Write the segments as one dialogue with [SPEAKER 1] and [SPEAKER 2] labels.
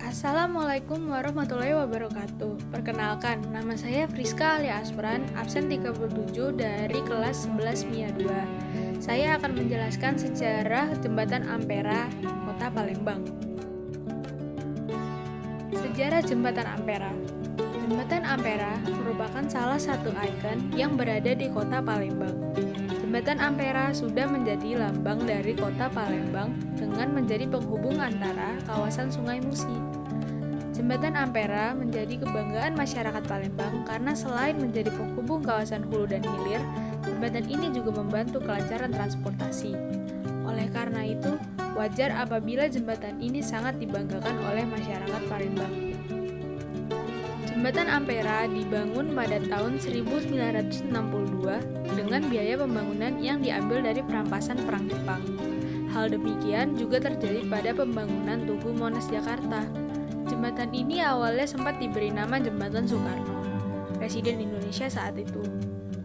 [SPEAKER 1] Assalamualaikum warahmatullahi wabarakatuh. Perkenalkan, nama saya Friska Alia Aspran, absen 37 dari kelas 11 MIA 2. Saya akan menjelaskan sejarah Jembatan Ampera, Kota Palembang. Sejarah Jembatan Ampera. Jembatan Ampera merupakan salah satu ikon yang berada di Kota Palembang. Jembatan Ampera sudah menjadi lambang dari Kota Palembang dengan menjadi penghubung antara kawasan Sungai Musi. Jembatan Ampera menjadi kebanggaan masyarakat Palembang karena selain menjadi penghubung kawasan hulu dan hilir, jembatan ini juga membantu kelancaran transportasi. Oleh karena itu, wajar apabila jembatan ini sangat dibanggakan oleh masyarakat Palembang. Jembatan Ampera dibangun pada tahun 1962 dengan biaya pembangunan yang diambil dari perampasan Perang Jepang. Hal demikian juga terjadi pada pembangunan Tugu Monas Jakarta. Jembatan ini awalnya sempat diberi nama Jembatan Soekarno, Presiden Indonesia saat itu.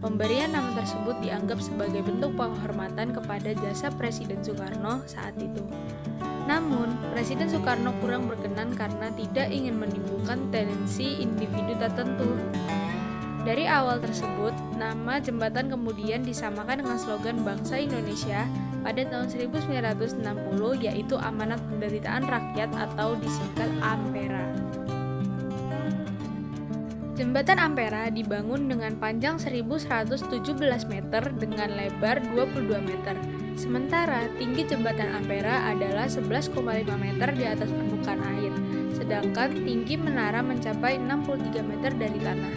[SPEAKER 1] Pemberian nama tersebut dianggap sebagai bentuk penghormatan kepada jasa Presiden Soekarno saat itu. Namun, Presiden Soekarno kurang berkenan karena tidak ingin menimbulkan tendensi individu tertentu. Dari awal tersebut, nama jembatan kemudian disamakan dengan slogan Bangsa Indonesia pada tahun 1960, yaitu Amanat Penderitaan Rakyat atau disingkat Ampera. Jembatan Ampera dibangun dengan panjang 1117 meter dengan lebar 22 meter. Sementara tinggi jembatan Ampera adalah 11,5 meter di atas permukaan air, sedangkan tinggi menara mencapai 63 meter dari tanah.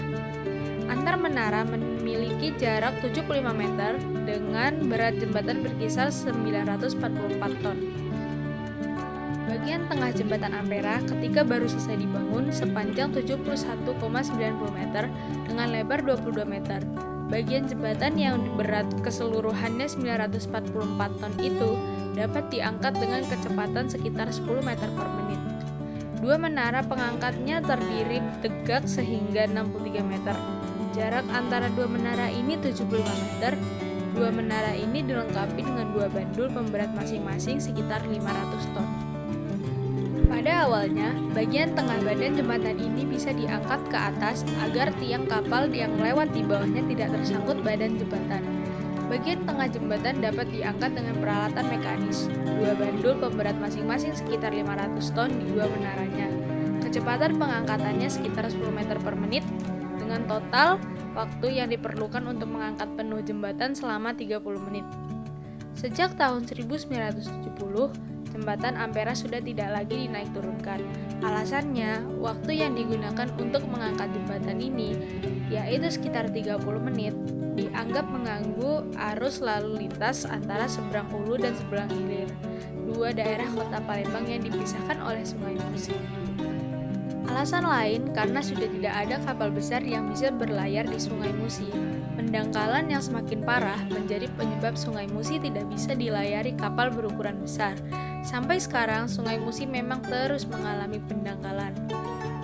[SPEAKER 1] Antar menara memiliki jarak 75 meter dengan berat jembatan berkisar 944 ton. Bagian tengah jembatan Ampera ketika baru selesai dibangun sepanjang 71,90 meter dengan lebar 22 meter. Bagian jembatan yang berat keseluruhannya 944 ton itu dapat diangkat dengan kecepatan sekitar 10 meter per menit. Dua menara pengangkatnya terdiri tegak sehingga 63 meter. Jarak antara dua menara ini 75 meter. Dua menara ini dilengkapi dengan dua bandul pemberat masing-masing sekitar 500 ton. Pada awalnya, bagian tengah badan jembatan ini bisa diangkat ke atas agar tiang kapal yang lewat di bawahnya tidak tersangkut badan jembatan. Bagian tengah jembatan dapat diangkat dengan peralatan mekanis, dua bandul pemberat masing-masing sekitar 500 ton di dua menaranya. Kecepatan pengangkatannya sekitar 10 meter per menit, dengan total waktu yang diperlukan untuk mengangkat penuh jembatan selama 30 menit. Sejak tahun 1970, jembatan Ampera sudah tidak lagi dinaik turunkan. Alasannya, waktu yang digunakan untuk mengangkat jembatan ini, yaitu sekitar 30 menit, dianggap mengganggu arus lalu lintas antara seberang hulu dan seberang hilir, dua daerah kota Palembang yang dipisahkan oleh Sungai Musi. Alasan lain karena sudah tidak ada kapal besar yang bisa berlayar di Sungai Musi. Pendangkalan yang semakin parah menjadi penyebab Sungai Musi tidak bisa dilayari kapal berukuran besar. Sampai sekarang, Sungai Musi memang terus mengalami pendangkalan.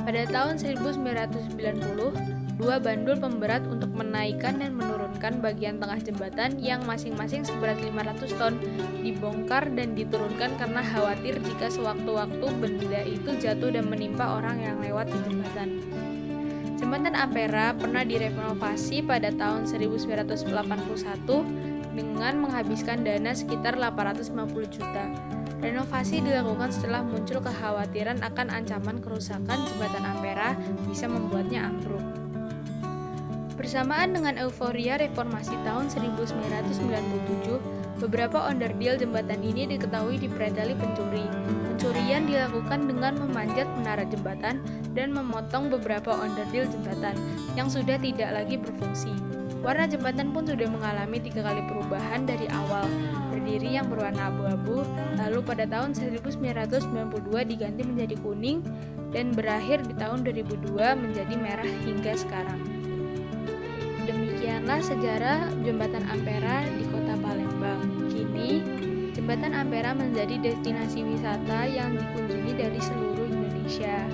[SPEAKER 1] Pada tahun 1990, dua bandul pemberat untuk menaikkan dan menurunkan bagian tengah jembatan yang masing-masing seberat 500 ton dibongkar dan diturunkan karena khawatir jika sewaktu-waktu benda itu jatuh dan menimpa orang yang lewat di jembatan. Jembatan Ampera pernah direnovasi pada tahun 1981 dengan menghabiskan dana sekitar 850 juta. Renovasi dilakukan setelah muncul kekhawatiran akan ancaman kerusakan jembatan Ampera bisa membuatnya ambruk. Bersamaan dengan euforia reformasi tahun 1997, beberapa onderdil jembatan ini diketahui dipredali pencuri. Pencurian dilakukan dengan memanjat menara jembatan dan memotong beberapa onderdil jembatan yang sudah tidak lagi berfungsi. Warna jembatan pun sudah mengalami 3 kali perubahan dari awal, berdiri yang berwarna abu-abu, lalu pada tahun 1992 diganti menjadi kuning, dan berakhir di tahun 2002 menjadi merah hingga sekarang. Demikianlah sejarah Jembatan Ampera di Kota Palembang. Kini, Jembatan Ampera menjadi destinasi wisata yang dikunjungi dari seluruh Indonesia.